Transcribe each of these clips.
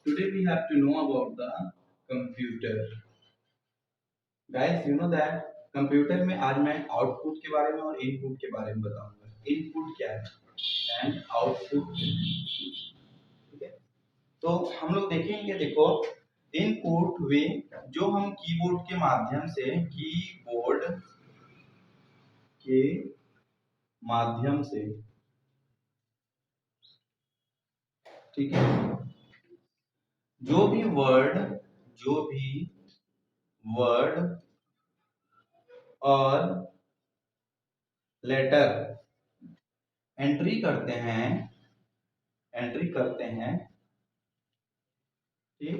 Today we have to know about the computer. Guys, you know that computer में आज मैं output के बारे में और इनपुट के बारे में बताऊंगा. इनपुट क्या है एंड आउटपुट. ठीक है, तो हम लोग देखेंगे. देखो, इनपुट वे जो हम कीबोर्ड के माध्यम से ठीक है, जो भी वर्ड और लेटर एंट्री करते हैं ठीक,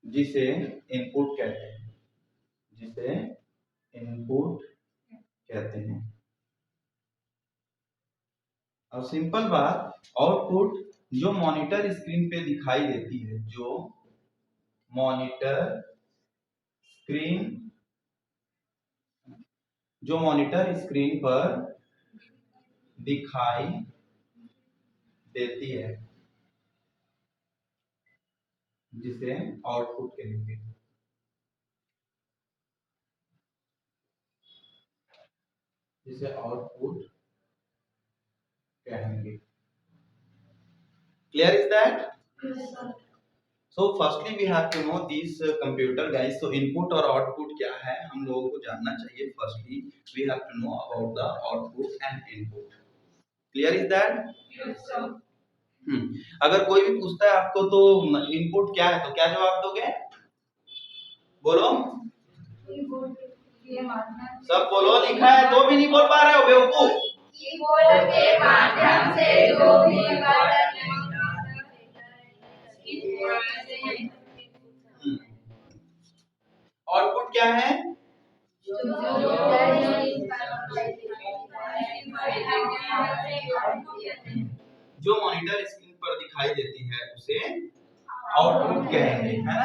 जिसे इनपुट कहते हैं. और सिंपल बात, आउटपुट जो मॉनिटर स्क्रीन पे दिखाई देती है, जो मॉनिटर स्क्रीन पर दिखाई देती है, जिसे आउटपुट कहेंगे. Clear is that? Yes, sir. So firstly we have to know these computer guys. So input और output क्या है हम लोगों को जानना चाहिए. Firstly we have to know about the output and input. Clear is that? Yes, sir. अगर कोई भी पूछता है आपको तो इनपुट क्या है, तो क्या जवाब दोगे? बोलो, सब बोलो. लिखा है तो भी नहीं बोल पा रहे हो, बेवकूफ. कीबोर्ड के माध्यम से जो भी आउटपुट क्या है? जो मॉनिटर स्क्रीन पर दिखाई देती है उसे आउटपुट कहेंगे, है ना.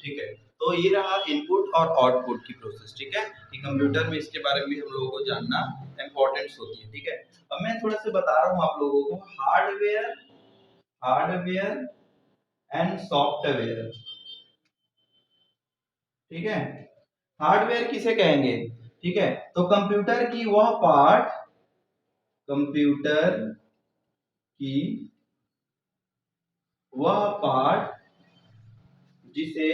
ठीक है, तो ये रहा इनपुट और आउटपुट की प्रोसेस. ठीक है, कि कंप्यूटर में इसके बारे में भी हम लोगों को जानना इंपॉर्टेंस होती है. ठीक है, अब मैं थोड़ा सा बता रहा हूँ आप लोगों को. Hardware and software. ठीक है, हार्डवेयर किसे कहेंगे? ठीक है, तो कंप्यूटर की वह पार्ट जिसे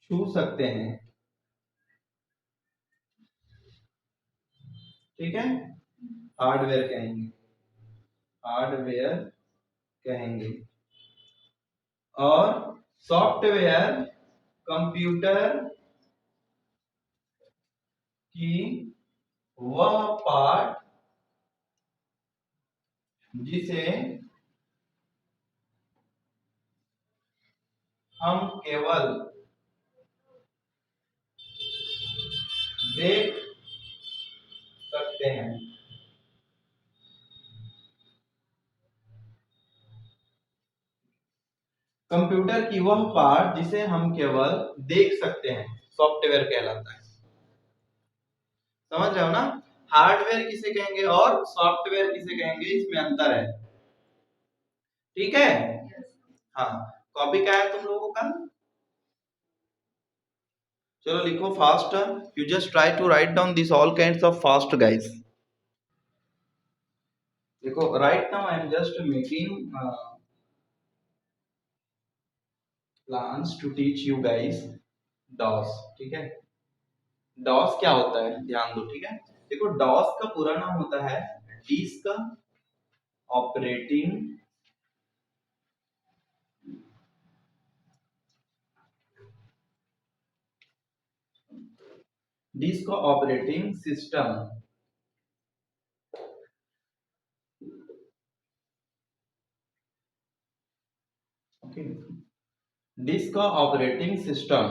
छू सकते हैं. ठीक है, हार्डवेयर कहेंगे. और सॉफ्टवेयर कंप्यूटर की वह पार्ट जिसे हम केवल देख सकते हैं. कंप्यूटर की वह पार्ट जिसे हम केवल देख सकते हैं सॉफ्टवेयर कहलाता है. समझ रहे हो ना? हार्डवेयर किसे कहेंगे और सॉफ्टवेयर किसे कहेंगे, इसमें अंतर है. ठीक है. हाँ, कॉपी क्या है तुम लोगों का? चलो लिखो fast. You just try to write down this all kinds of fast guys. देखो, right now I am just making plans to teach you guys DOS. ठीक है, DOS क्या होता है ध्यान दो. ठीक है, देखो, DOS का पूरा नाम होता है disk operating system. Okay, disk operating system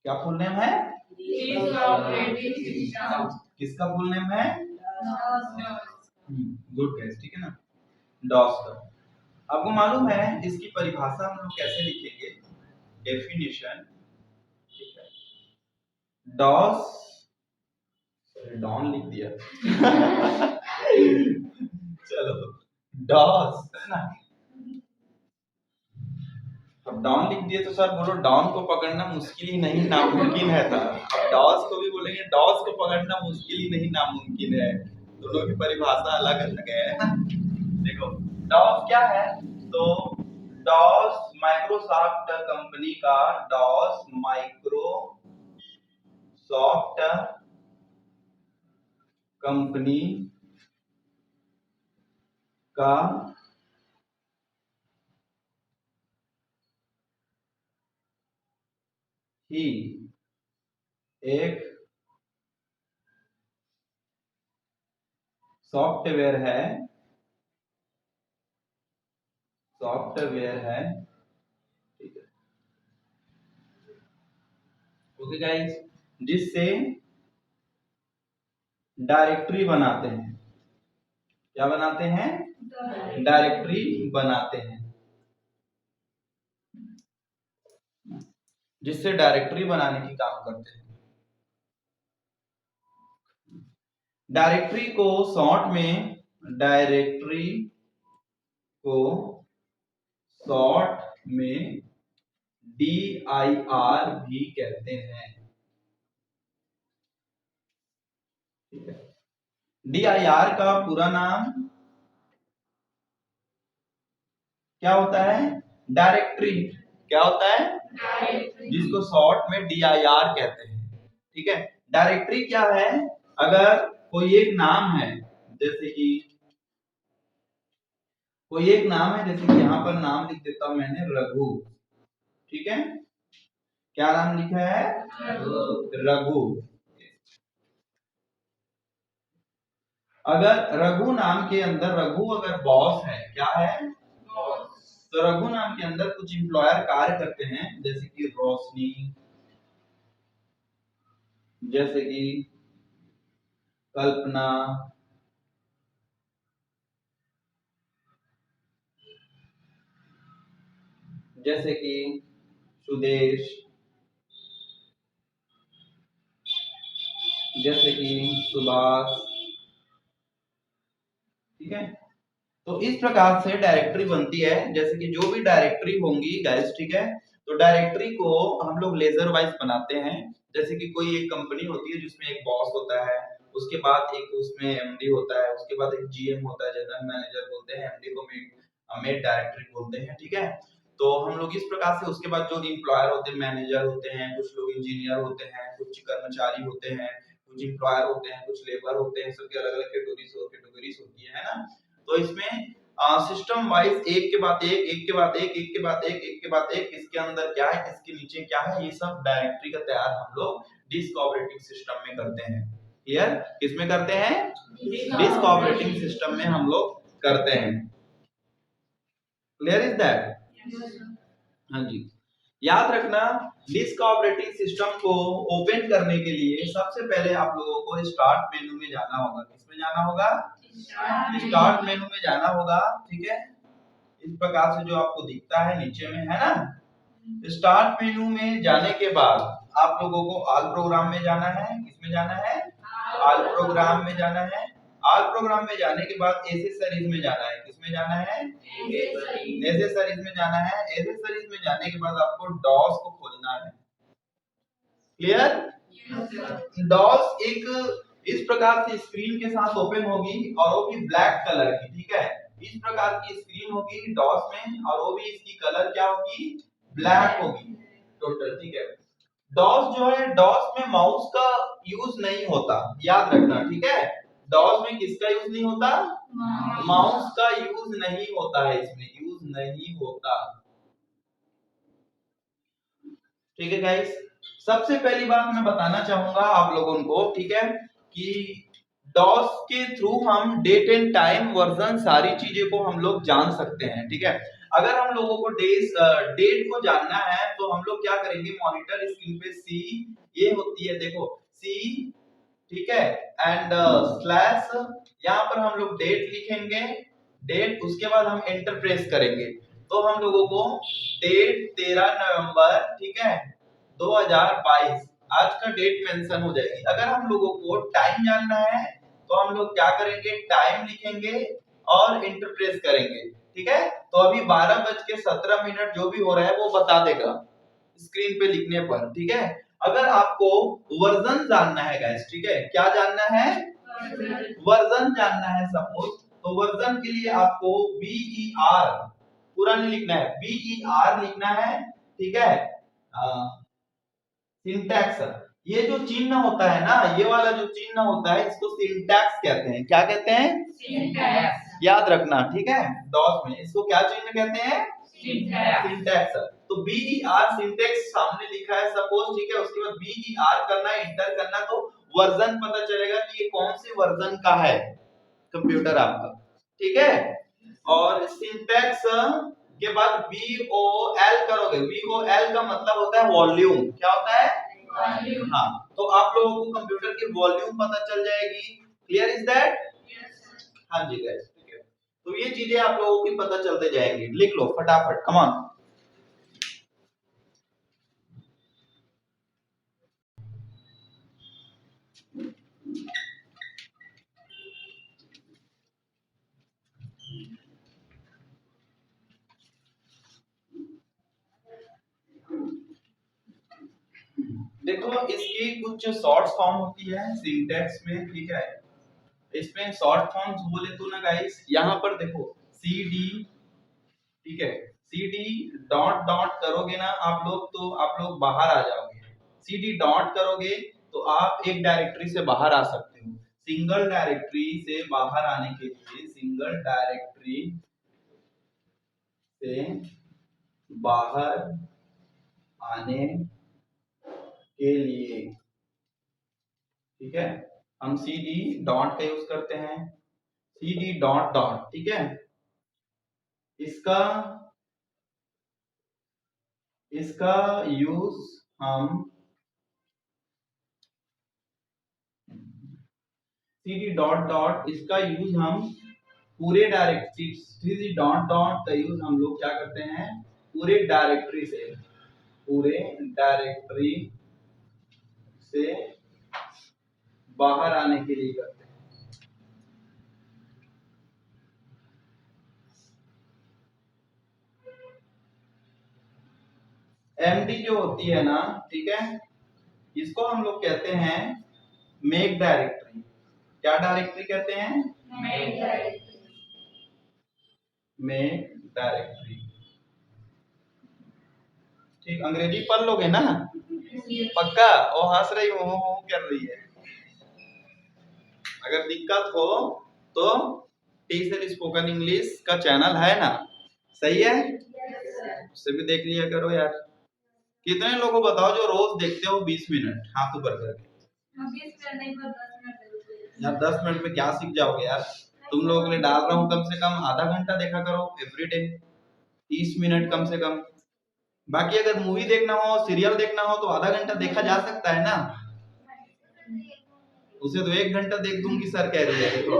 क्या फुल नेम है? किसका फुल नेम है? Good guys. ठीक है ना, डॉस का. आपको मालूम है इसकी परिभाषा हम लोग कैसे लिखेंगे? डेफिनेशन. ठीक है, डॉस, डॉन लिख दिया. चलो, डॉस है ना। अब डॉन लिख दिए तो सर बोलो डॉन को पकड़ना मुश्किल ही नहीं नामुमकिन है था। अब डॉस को भी बोलेंगे डॉस को पकड़ना मुश्किल ही नहीं नामुमकिन है। दोनों की परिभाषा अलग अलग है। देखो डॉस क्या है, तो डॉस माइक्रोसॉफ्ट कंपनी का, डॉस माइक्रोसॉफ्ट कंपनी का ही एक सॉफ्टवेयर है, ठीक है, ओके गाइस, जिससे डायरेक्टरी बनाते हैं। क्या बनाते हैं? डायरेक्टरी बनाते हैं, जिससे डायरेक्टरी बनाने की काम करते हैं। डायरेक्टरी को शॉर्ट में, डायरेक्टरी को शॉर्ट में DIR भी कहते हैं। DIR का पूरा नाम क्या होता है? डायरेक्टरी। क्या होता है? जिसको शॉर्ट में DIR कहते हैं, ठीक है। डायरेक्टरी क्या है? अगर कोई एक नाम है, जैसे कि कोई एक नाम है, जैसे कि यहाँ पर नाम लिख देता हूं मैंने रघु, ठीक है। क्या नाम लिखा है? रघु। अगर रघु नाम के अंदर, रघु अगर बॉस है, क्या है? तो रघु नाम के अंदर कुछ एम्प्लॉयर कार्य करते हैं, जैसे कि रोशनी, जैसे कि कल्पना, जैसे कि सुदेश, जैसे कि सुभाष, ठीक है। तो इस प्रकार से डायरेक्टरी बनती है। जैसे कि जो भी डायरेक्टरी होंगी गाइस, ठीक है, तो डायरेक्टरी को हम लोग लेजर वाइज बनाते हैं। जैसे कि कोई एक कंपनी होती है जिसमें एक बॉस होता है, उसके बाद एक उसमें MD होता है, उसके बाद एक GM होता है, जनरल मैनेजर बोलते हैं, MD को मेड डायरेक्टरी बोलते हैं, ठीक है। तो हम लोग इस प्रकार से, उसके बाद जो एम्प्लॉयर होते हैं, मैनेजर होते हैं, कुछ लोग इंजीनियर होते हैं, कुछ कर्मचारी होते हैं, कुछ एम्प्लॉयर होते हैं, कुछ लेबर होते हैं, सबके अलग अलग कैटेगरीज होती है ना। तो इसमें सिस्टम वाइज एक के बाद एक के बाद एक के बाद एक के बाद एक, इसके अंदर क्या है, इसके नीचे क्या है, ये सब डायरेक्टरी का तैयार हम लोग डिस्क ऑपरेटिंग सिस्टम में करते हैं। क्लियर? किसमें करते हैं? डिस्क ऑपरेटिंग सिस्टम में हम लोग करते हैं। Clear is that? हाँ जी। याद रखना, डिस्क ऑपरेटिंग सिस्टम को ओपन करने के लिए सबसे पहले आप लोगों को स्टार्ट मेनू में जाना होगा। किसमें जाना होगा? स्टार्ट मेनू में जाना होगा, ठीक है। इस प्रकार से जो आपको दिखता है नीचे में, है ना। स्टार्ट मेनू में जाने के बाद आप लोगों को ऑल प्रोग्राम में जाना है। किसमें जाना है? ऑल प्रोग्राम में जाना है। ऑल प्रोग्राम में जाने के बाद एसेसरीज में जाना है। किसमें जाना है? एसेसरीज में जाना है। एसेसरीज में जाने के बाद आपको डॉस को खोजना है। क्लियर? डॉस एक इस प्रकार से स्क्रीन के साथ ओपन होगी, और वो भी ब्लैक कलर की, ठीक है। इस प्रकार की स्क्रीन होगी डॉस में, और वो भी इसकी कलर क्या होगी? ब्लैक होगी टोटल, ठीक है। डॉस जो है, डॉस में माउस का यूज नहीं होता, याद रखना, ठीक है। डॉस में किसका यूज नहीं होता? माउस का यूज नहीं होता है, इसमें यूज नहीं होता, ठीक है गाइस। सबसे पहली बात मैं बताना चाहूंगा आप लोगों को, ठीक है, कि डॉस के थ्रू हम डेट एंड टाइम, वर्जन, सारी चीजें को हम लोग जान सकते हैं, ठीक है। अगर हम लोगों को डेट को जानना है तो हम लोग क्या करेंगे, मॉनिटर स्क्रीन पे सी ये होती है, देखो सी, ठीक है, एंड स्लैश, यहाँ पर हम लोग डेट लिखेंगे, डेट, उसके बाद हम एंटर प्रेस करेंगे, तो हम लोगों को डेट 13 नवंबर, ठीक है, 2022 आज का डेट मेंशन हो जाएगी। अगर हम लोगों को टाइम जानना है तो हम लोग क्या करेंगे, टाइम लिखेंगे, और इंटरप्रेस करेंगे, ठीक है। तो अभी 12:17 जो भी हो रहा है वो बता देगा स्क्रीन पे लिखने पर, ठीक है। अगर आपको वर्जन जानना है गाइस, ठीक है, क्या जानना है, वर्जन जानना है सपोज, तो वर्जन के लिए आपको BER पूरा नहीं लिखना है, BER लिखना है, ठीक है। सिंटैक्स, ये जो चिन्ह होता है ना, ये वाला जो चिन्ह होता है इसको सिंटैक्स कहते हैं। क्या कहते हैं, सिंटैक्स। याद रखना, ठीक है, डॉस में इसको क्या चिन्ह कहते हैं, सिंटैक्स। तो BER सिंटैक्स सामने लिखा है सपोज, ठीक है, उसके बाद BER करना, एंटर करना, तो वर्जन पता चलेगा कि ये कौन से वर्जन का है कंप्यूटर आपका, ठीक है। और सिंटैक्स के बाद VOL करोगे, VOL का मतलब होता है वॉल्यूम, क्या होता है, वॉल्यूम। हाँ, तो आप लोगों को कंप्यूटर की वॉल्यूम पता चल जाएगी। क्लियर इज दैट, हाँ जी गाइस, ठीक है। तो ये चीजें आप लोगों की पता चलते जाएंगी, लिख लो फटाफट, कम ऑन। देखो इसकी कुछ शॉर्ट फॉर्म होती है सिंटैक्स में, ठीक है। इसमें शॉर्ट फॉर्म्स बोले तो ना गाइस, यहाँ पर देखो CD, ठीक है, CD डॉट डॉट करोगे ना आप लोग, तो आप लोग बाहर आ जाओगे। CD डॉट करोगे तो आप एक डायरेक्टरी से बाहर आ सकते हो। सिंगल डायरेक्टरी से बाहर आने के लिए, सिंगल डायरेक्टरी से बाहर आने के लिए, ठीक है, हम CD डॉट का यूज करते हैं, CD डॉट डॉट, ठीक है। इसका इसका यूज हम CD डॉट डॉट, इसका यूज हम पूरे डायरेक्टरी, CD डॉट डॉट का यूज हम लोग क्या करते हैं, पूरे डायरेक्टरी से बाहर आने के लिए करते हैं। MD जो होती है ना, ठीक है, इसको हम लोग कहते हैं मेक डायरेक्टरी। क्या डायरेक्टरी कहते हैं, मेक डायरेक्टरी, ठीक। अंग्रेजी पढ़ लोगे ना पक्का, वो हंस रही हो कर रही है। अगर दिक्कत हो तो टीचर स्पोकन इंग्लिश का चैनल है ना, सही है, उससे भी देख लिया करो यार। कितने लोगों को बताओ जो रोज देखते हो 20 मिनट, हाथ ऊपर करके। यार 10 मिनट में क्या सीख जाओगे यार, तुम लोगों के लिए डाल रहा हूँ, कम से कम आधा घंटा देखा करो एवरीडे, 30 मिनट कम से कम। बाकी अगर मूवी देखना हो, सीरियल देखना हो तो आधा घंटा देखा जा सकता है ना, उसे तो 1 घंटा देख दूंगी सर कह रही है, देखो।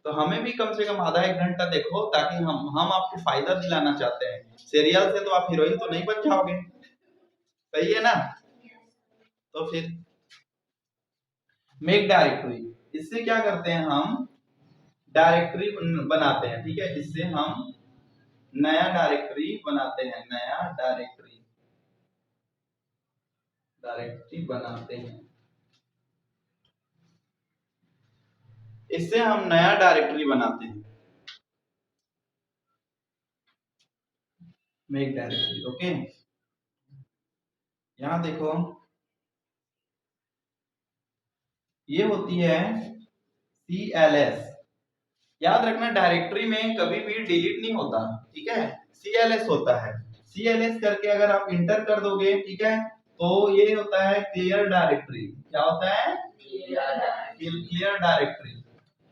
तो हमें भी कम से कम आधा 1 घंटा देखो, ताकि हम आपको फायदा दिलाना चाहते हैं। सीरियल से तो आप हीरोइन तो नहीं बन जाओगे, सही है ना। तो फिर मेक डायरेक्टरी, इससे क्या करते हैं, हम डायरेक्टरी बनाते हैं, ठीक है, इससे हम नया डायरेक्टरी बनाते हैं, नया डायरेक्टरी बनाते हैं, इससे हम नया डायरेक्टरी बनाते हैं, मेक डायरेक्टरी, ओके। यहां देखो ये होती है CLS, याद रखना डायरेक्टरी में कभी भी डिलीट नहीं होता, ठीक है, CLS होता है। CLS करके अगर आप इंटर कर दोगे, ठीक है, तो ये होता है क्लियर डायरेक्टरी। क्या होता है, क्लियर डायरेक्टरी।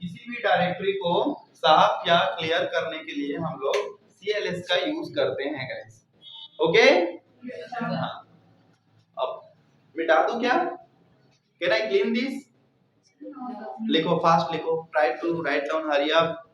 किसी भी डायरेक्टरी को साफ या क्लियर करने के लिए हम लोग CLS का यूज करते हैं गाइस, ओके। हाँ, अब मिटा दूं क्या, कैन आई क्लीन दिस, लिखो फास्ट लिखो, try to write down, hurry up.